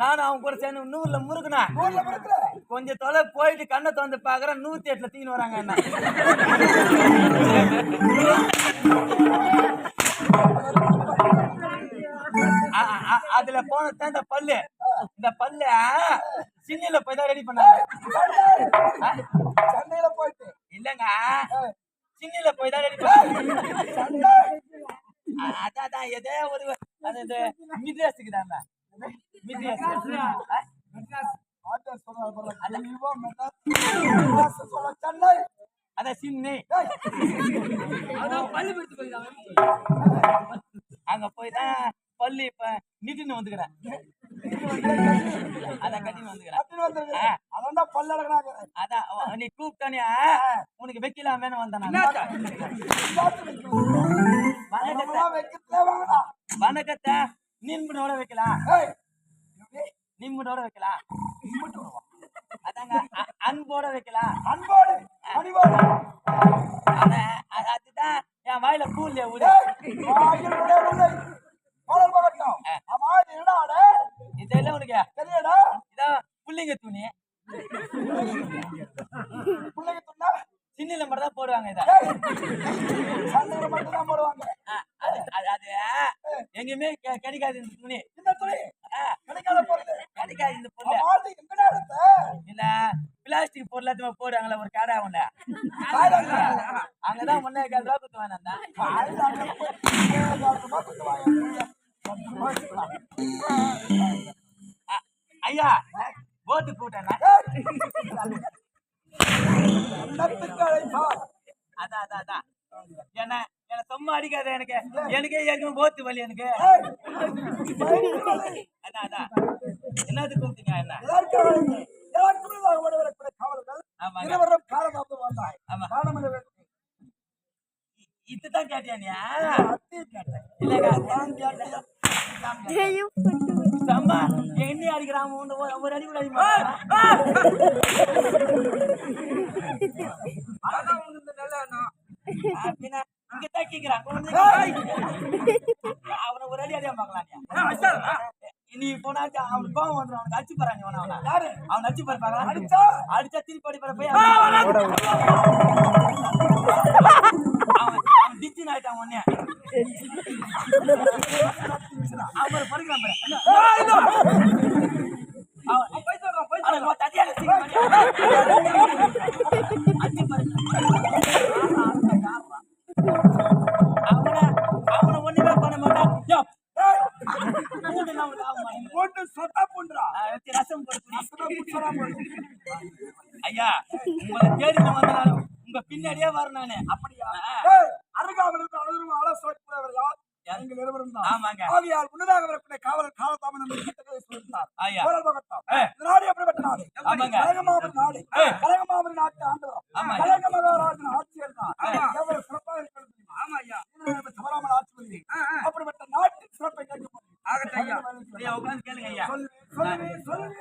நானும் அவன் கூட சேர்ந்து நூறுல முறுக்குனா கொஞ்சம் தொலை போயிட்டு கண்ணை திறந்து பாக்குறேன் 108ல தீனு வராங்க என்ன. அதுல போனதான் இந்த பல்லு சின்னில போய் தான் ரெடி பண்ணாங்க. இல்லங்க சின்னில போய் தான் ரெடி பண்ணாங்க. அதான் எதே ஒரு மிட்ராஸுக்கு தாங்க அதான் சின்ன அங்க போய் தான் பள்ளி இப்ப நிதினு வந்துக்கிறேன். அதான் கட்டின்னு வந்துக்கிறேன். அதான் நீ கூப்பிட்டானே உனக்கு வைக்கலாமேன்னு வந்தேன். வணக்கத்தை நின்புனோட வைக்கலாம், நிம்புனோட வைக்கலாம், அதாங்க அன்போட வைக்கலாம். அதுதான் என் வாயில கூல்ல இதெல்லாம் உனக்கு இதான் புள்ளிங்க துணி. சின்னில மட்டும் தான் போடுவாங்க. இதை அது எங்கேயுமே கிடைக்காது இந்த துணி. கிடைக்காது இந்த பொருள். இல்ல பிளாஸ்டிக் பொருள் எல்லாத்தையுமே போடுவாங்களே ஒரு கடை ஒண்ணு, அங்கதான் முன்னே ரூபா குத்துவாங்க. ஐயா போட்டு கூட்டேன். அதான் என்ன சும்மா அடிக்காத. எனக்கே ஏற்கனவே போத்து வலி எனக்கு. அதான் என்னது கூப்பிட்டீங்க என்ன? இதுதான் கேட்டியா? இல்லம்மா எண்ணி அடிக்கிறான் ஒரு அடி கூட இங்கதான் கேக்குறான். அவனை ஒரு அடி அடியா பாக்கலாம். நீ போனாச்சு அவனுக்கு கோவம் வந்துடும். அவனுக்கு அடிச்சு போறாங்க. அவன் அடிச்சு போறாங்க. அடிச்சா திருப்பி அடி போய் அவன் டிச்சின் ஆயிட்டான். உடனே அவன் படிக்கிறான். அவனை ஒண்ணுமே பண்ண மாட்டான். ஐயா உங்களை தேடி வந்தாலும் உங்க பின்னாடியே வர நானு. அப்படியா? முன்னதாக வரக்கூடிய காவலர் காலத்தாமன் கழகமாவரி நாட்டு ஆண்டவரம் கழக மகாராஜன் ஆட்சியர் தான் சிறப்பாக இருக்கிறது. தவறாமல் ஆட்சி வருது. அப்படிப்பட்ட நாட்டின் சிறப்பை கேட்க உட்காந்து கேளுங்க ஐயா. சொல்லுங்க.